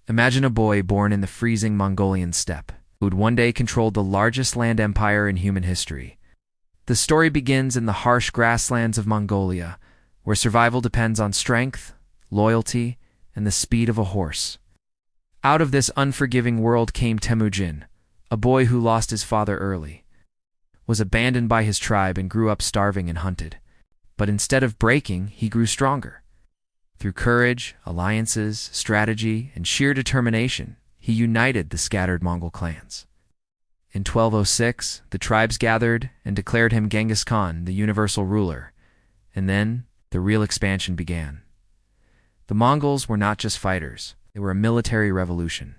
Imagine a boy born in the freezing Mongolian steppe, who would one day control the largest land empire in human history. The story begins in the harsh grasslands of Mongolia, where survival depends on strength, loyalty, and the speed of a horse. Out of this unforgiving world came Temujin, a boy who lost his father early, was abandoned by his tribe, and grew up starving and hunted. But instead of breaking, he grew stronger. Through courage, alliances, strategy, and sheer determination, he united the scattered Mongol clans. In 1206, the tribes gathered and declared him Genghis Khan, the universal ruler. And then, the real expansion began. The Mongols were not just fighters, they were a military revolution.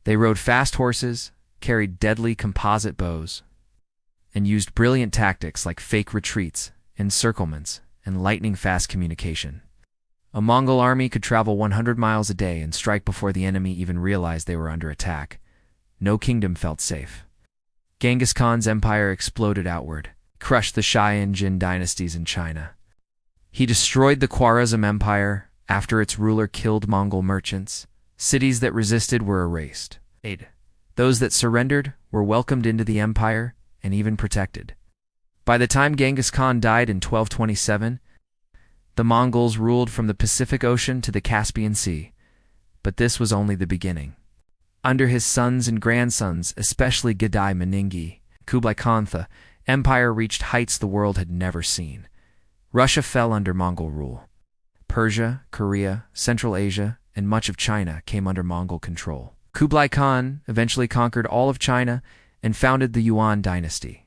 They rode fast horses, carried deadly composite bows, and used brilliant tactics like fake retreats, encirclements, and lightning-fast communication. A Mongol army could travel 100 miles a day and strike before the enemy even realized they were under attack. No kingdom felt safe. Genghis Khan's empire exploded outward, crushed the Shai and Jin dynasties in China. He destroyed the Khwarezm Empire after its ruler killed Mongol merchants. Cities that resisted were erased. Those that surrendered were welcomed into the empire and even protected. By the time Genghis Khan died in 1227, the Mongols ruled from the Pacific Ocean to the Caspian Sea. But this was only the beginning. Under his sons and grandsons, especially Gedai Meningi, Kublai Khan, the empire reached heights the world had never seen. Russia fell under Mongol rule. Persia, Korea, Central Asia, and much of China came under Mongol control. Kublai Khan eventually conquered all of China and founded the Yuan dynasty.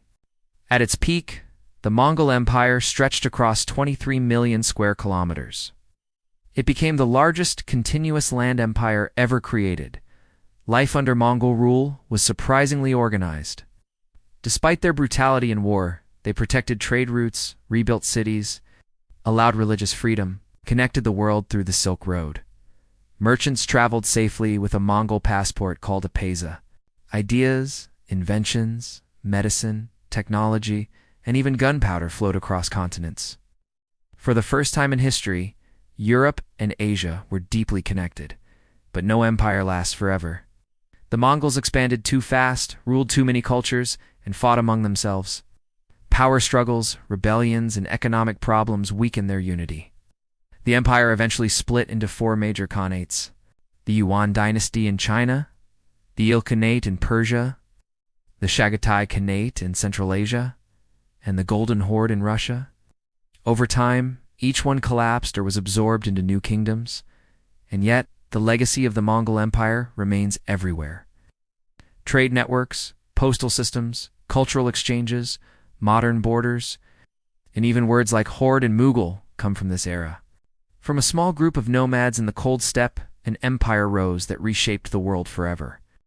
At its peak, the Mongol Empire stretched across 23 million square kilometers. It became the largest continuous land empire ever created. Life under Mongol rule was surprisingly organized. Despite their brutality in war, they protected trade routes, rebuilt cities, allowed religious freedom, connected the world through the Silk Road. Merchants traveled safely with a Mongol passport called a peza. Ideas, inventions, medicine, technology, and even gunpowder flowed across continents. For the first time in history, Europe and Asia were deeply connected. But no empire lasts forever. The Mongols expanded too fast, ruled too many cultures, and fought among themselves. Power struggles, rebellions, and economic problems weakened their unity. The empire eventually split into 4 major khanates: the Yuan dynasty in China, the Ilkhanate in Persia, the Chagatai Khanate in Central Asia, and the Golden Horde in Russia. Over time, each one collapsed or was absorbed into new kingdoms, and yet the legacy of the Mongol Empire remains everywhere. Trade networks, postal systems, cultural exchanges, modern borders, and even words like horde and Mughal come from this era. From a small group of nomads in the cold steppe, an empire rose that reshaped the world forever.